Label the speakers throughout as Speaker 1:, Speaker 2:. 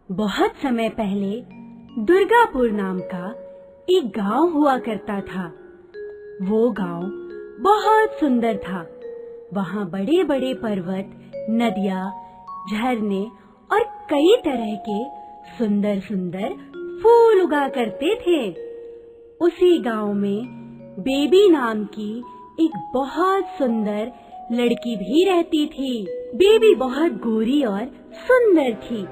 Speaker 1: बहुत समय पहले दुर्गापुर नाम का एक गांव हुआ करता था। वो गांव बहुत सुंदर था। वहाँ बड़े बड़े पर्वत, नदियाँ, झरने और कई तरह के सुंदर सुंदर फूल उगा करते थे। उसी गांव में बेबी नाम की एक बहुत सुंदर लड़की भी रहती थी। बेबी बहुत गोरी और सुंदर थी,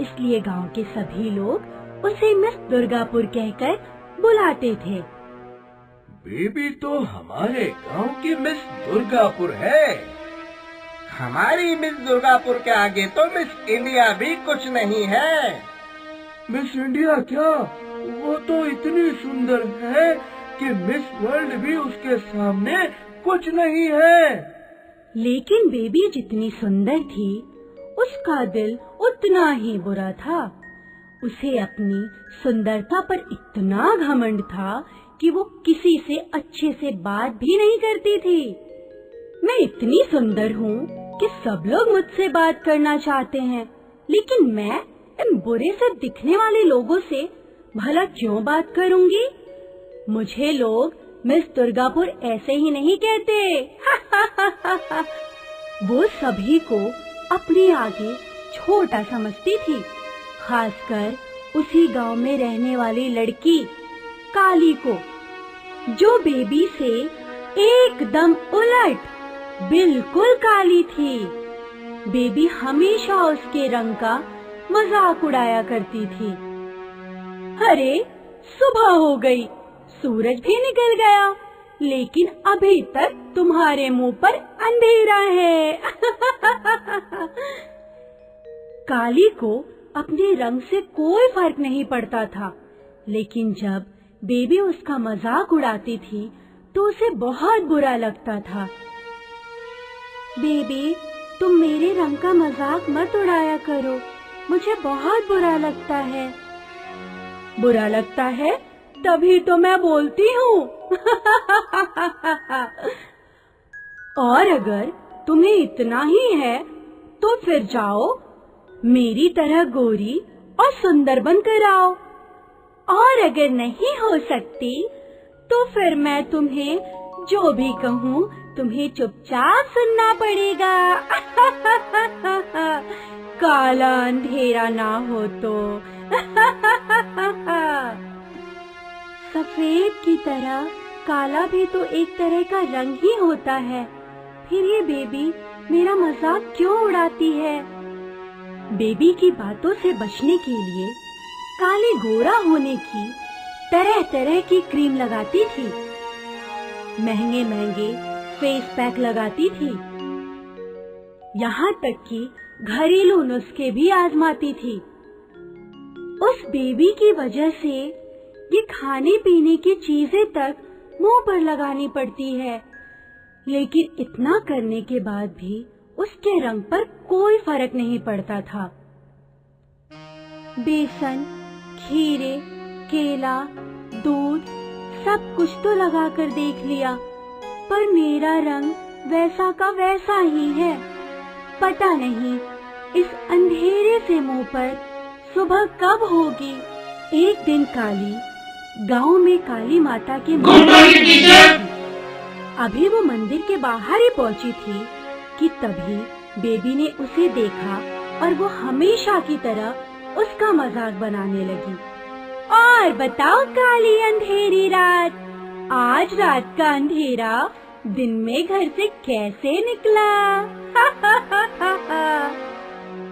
Speaker 1: इसलिए गांव के सभी लोग उसे मिस दुर्गापुर कहकर बुलाते थे।
Speaker 2: बेबी तो हमारे गांव की मिस दुर्गापुर है।
Speaker 3: हमारी मिस दुर्गापुर के आगे तो मिस इंडिया भी कुछ नहीं है।
Speaker 2: मिस इंडिया क्या? वो तो इतनी सुंदर है कि मिस वर्ल्ड भी उसके सामने कुछ नहीं है।
Speaker 1: लेकिन बेबी जितनी सुंदर थी, उसका दिल उतना ही बुरा था। उसे अपनी सुंदरता पर इतना घमंड था कि वो किसी से अच्छे से बात भी नहीं करती थी। मैं इतनी सुंदर हूँ कि सब लोग मुझसे बात करना चाहते हैं, लेकिन मैं इन बुरे से दिखने वाले लोगों से भला क्यों बात करूँगी? मुझे लोग मिस दुर्गापुर ऐसे ही नहीं कहते। वो सभी को अपने आगे छोटा समझती थी, खासकर उसी गांव में रहने वाली लड़की काली को, जो बेबी से एकदम उलट बिल्कुल काली थी। बेबी हमेशा उसके रंग का मजाक उड़ाया करती थी। अरे, सुबह हो गई, सूरज भी निकल गया, लेकिन अभी तक तुम्हारे मुंह पर अंधेरा है। काली को अपने रंग से कोई फर्क नहीं पड़ता था, लेकिन जब बेबी उसका मजाक उड़ाती थी तो उसे बहुत बुरा लगता था। बेबी, तुम मेरे रंग का मजाक मत उड़ाया करो, मुझे बहुत बुरा लगता है। बुरा लगता है? तभी तो मैं बोलती हूँ। और अगर तुम्हें इतना ही है तो फिर जाओ, मेरी तरह गोरी और सुंदर बनकर आओ। और अगर नहीं हो सकती तो फिर मैं तुम्हें जो भी कहूँ तुम्हें चुपचाप सुनना पड़ेगा। काला अंधेरा ना हो तो। सफेद की तरह काला भी तो एक तरह का रंग ही होता है। फिर ये बेबी मेरा मजाक क्यों उड़ाती है? बेबी की बातों से बचने के लिए काली गोरा होने की तरह तरह की क्रीम लगाती थी, महंगे महंगे फेस पैक लगाती थी, यहाँ तक कि घरेलू नुस्खे भी आजमाती थी। उस बेबी की वजह से ये खाने पीने की चीजें तक मुंह पर लगानी पड़ती है, लेकिन इतना करने के बाद भी उसके रंग पर कोई फर्क नहीं पड़ता था। बेसन, खीरे, केला, दूध सब कुछ तो लगाकर देख लिया, पर मेरा रंग वैसा का वैसा ही है। पता नहीं इस अंधेरे से मुंह पर सुबह कब होगी। एक दिन काली गांव में काली माता के मंदिर, अभी वो मंदिर के बाहर ही पहुंची थी कि तभी बेबी ने उसे देखा और वो हमेशा की तरह उसका मजाक बनाने लगी। और बताओ काली अंधेरी रात, आज रात का अंधेरा दिन में घर से कैसे निकला?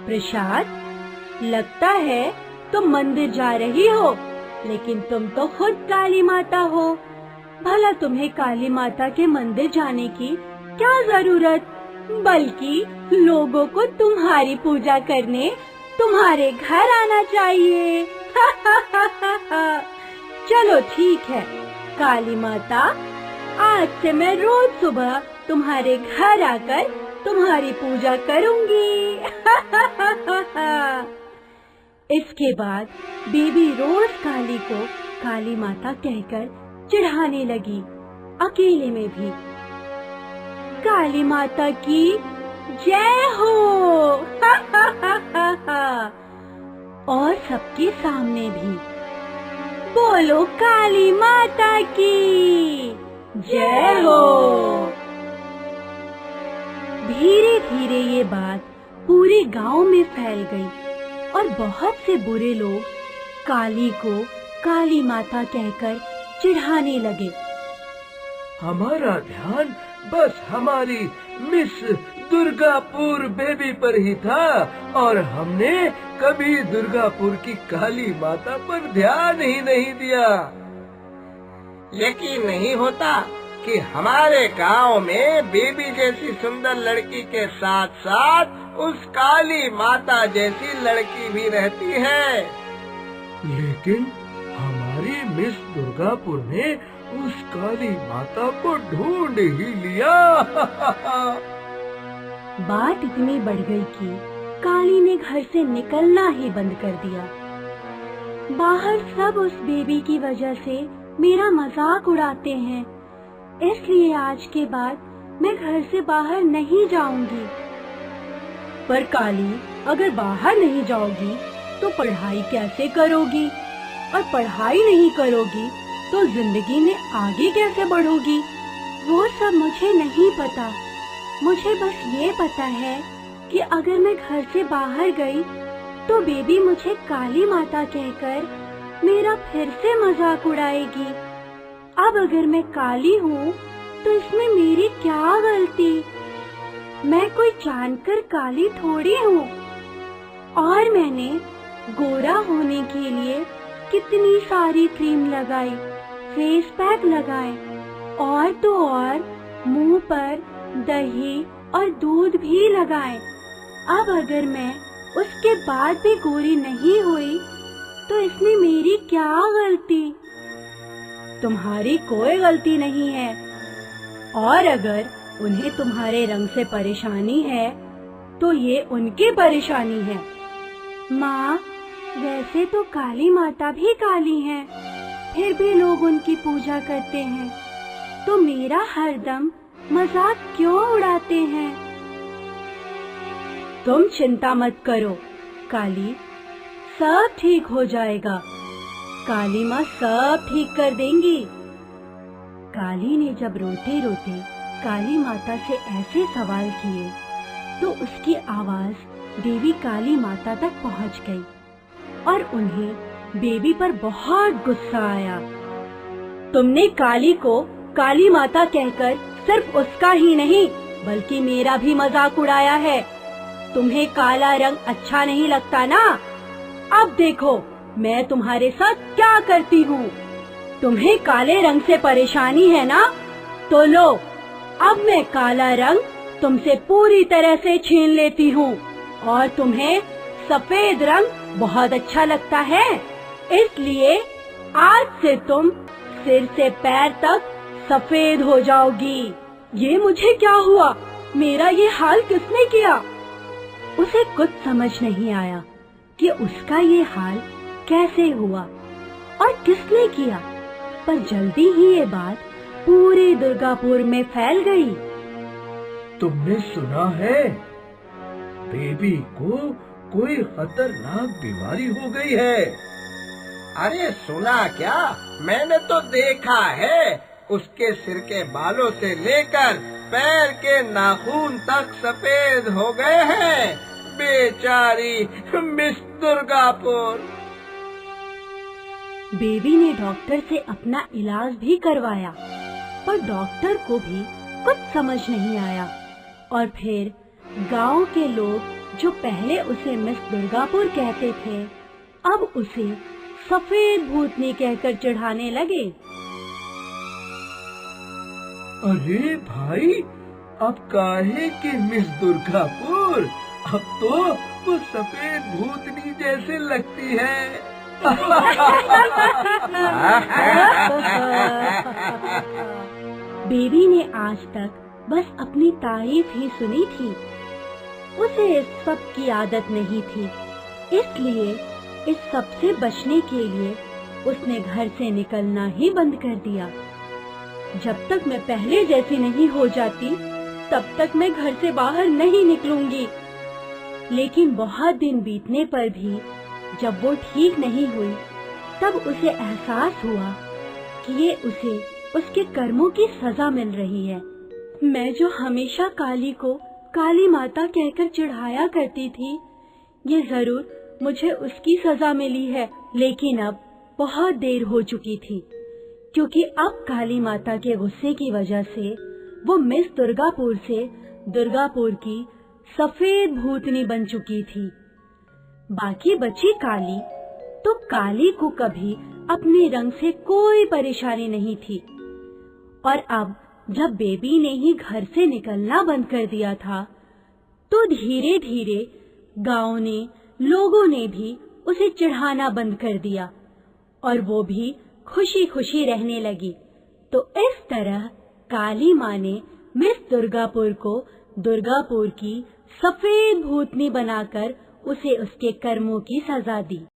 Speaker 1: प्रसाद, लगता है तुम मंदिर जा रही हो, लेकिन तुम तो खुद काली माता हो। भला तुम्हें काली माता के मंदिर जाने की क्या जरूरत, बल्कि लोगों को तुम्हारी पूजा करने तुम्हारे घर आना चाहिए। चलो ठीक है काली माता, आज से मैं रोज सुबह तुम्हारे घर आकर तुम्हारी पूजा करूंगी। इसके बाद बेबी रोज काली को काली माता कहकर चिढ़ाने लगी, अकेले में भी। काली माता की जय हो। और सबके सामने भी। बोलो काली माता की जय हो। धीरे धीरे ये बात पूरे गांव में फैल गई और बहुत से बुरे लोग काली को काली माता कहकर चिढ़ाने लगे।
Speaker 2: हमारा ध्यान बस हमारी मिस दुर्गापुर बेबी पर ही था और हमने कभी दुर्गापुर की काली माता पर ध्यान ही नहीं दिया।
Speaker 3: यकीन नहीं होता कि हमारे गांव में बेबी जैसी सुंदर लड़की के साथ साथ उस काली माता जैसी लड़की भी रहती है।
Speaker 2: लेकिन हमारी मिस दुर्गापुर ने उस काली माता को ढूंढ ही लिया।
Speaker 1: बात इतनी बढ़ गई कि काली ने घर से निकलना ही बंद कर दिया। बाहर सब उस बेबी की वजह से मेरा मजाक उड़ाते हैं, इसलिए आज के बाद मैं घर से बाहर नहीं जाऊंगी। पर काली, अगर बाहर नहीं जाओगी तो पढ़ाई कैसे करोगी? और पढ़ाई नहीं करोगी तो जिंदगी में आगे कैसे बढ़ोगी? वो सब मुझे नहीं पता। मुझे बस ये पता है कि अगर मैं घर से बाहर गई तो बेबी मुझे काली माता कहकर मेरा फिर से मजाक उड़ाएगी। अब अगर मैं काली हूँ तो इसमें मेरी क्या गलती? मैं कोई जानकर काली थोड़ी हूँ। और मैंने गोरा होने के लिए कितनी सारी क्रीम लगाई, फेस पैक लगाए और तो और मुंह पर दही और दूध भी लगाए। अब अगर मैं उसके बाद भी गोरी नहीं हुई तो इसमें मेरी क्या गलती? तुम्हारी कोई गलती नहीं है। और अगर उन्हें तुम्हारे रंग से परेशानी है तो ये उनकी परेशानी है। माँ, वैसे तो काली माता भी काली हैं, फिर भी लोग उनकी पूजा करते हैं, तो मेरा हरदम मजाक क्यों उड़ाते हैं? तुम चिंता मत करो काली, सब ठीक हो जाएगा। काली माँ सब ठीक कर देंगी। काली ने जब रोते रोते काली माता से ऐसे सवाल किए तो उसकी आवाज देवी काली माता तक पहुंच गई और उन्हें बेबी पर बहुत गुस्सा आया। तुमने काली को काली माता कहकर सिर्फ उसका ही नहीं बल्कि मेरा भी मजाक उड़ाया है। तुम्हें काला रंग अच्छा नहीं लगता ना? अब देखो मैं तुम्हारे साथ क्या करती हूँ। तुम्हें काले रंग से परेशानी है ना? तो लो, अब मैं काला रंग तुमसे पूरी तरह से छीन लेती हूँ। और तुम्हें सफेद रंग बहुत अच्छा लगता है, इसलिए आज से तुम सिर से पैर तक सफेद हो जाओगी। ये मुझे क्या हुआ? मेरा ये हाल किसने किया? उसे कुछ समझ नहीं आया कि उसका ये हाल कैसे हुआ और किसने किया, पर जल्दी ही ये बात पूरे दुर्गापुर में फैल गई।
Speaker 2: तुमने सुना है बेबी को कोई खतरनाक बीमारी हो गई है?
Speaker 3: अरे सुना क्या, मैंने तो देखा है। उसके सिर के बालों से लेकर पैर के नाखून तक सफेद हो गए हैं। बेचारी मिस दुर्गापुर।
Speaker 1: बेबी ने डॉक्टर से अपना इलाज भी करवाया, पर डॉक्टर को भी कुछ समझ नहीं आया। और फिर गांव के लोग जो पहले उसे मिस दुर्गापुर कहते थे, अब उसे सफेद भूतनी कहकर चिढ़ाने लगे।
Speaker 2: अरे भाई, अब काहे की मिस दुर्गापुर? अब तो वो सफेद भूतनी जैसे लगती है।
Speaker 1: बेबी ने आज तक बस अपनी तारीफ ही सुनी थी। उसे इस सब की आदत नहीं थी, इसलिए इस सब से बचने के लिए उसने घर से निकलना ही बंद कर दिया। जब तक मैं पहले जैसी नहीं हो जाती, तब तक मैं घर से बाहर नहीं निकलूंगी। लेकिन बहुत दिन बीतने पर भी जब वो ठीक नहीं हुई तब उसे एहसास हुआ कि ये उसे उसके कर्मों की सजा मिल रही है। मैं जो हमेशा काली को काली माता कहकर चिढ़ाया करती थी, ये जरूर मुझे उसकी सजा मिली है। लेकिन अब बहुत देर हो चुकी थी, क्योंकि अब काली माता के गुस्से की वजह से वो मिस दुर्गापुर से दुर्गापुर की सफेद भूतनी बन चुकी थी। बाकी बची काली, तो काली को कभी अपने रंग से कोई परेशानी नहीं थी। और अब जब बेबी ने ही घर से निकलना बंद कर दिया था, तो धीरे धीरे गांव ने, लोगों ने भी उसे चिढ़ाना बंद कर दिया और वो भी खुशी खुशी रहने लगी। तो इस तरह काली माँ ने मिस दुर्गापुर को दुर्गापुर की सफेद भूतनी बनाकर उसे उसके कर्मों की सजा दी।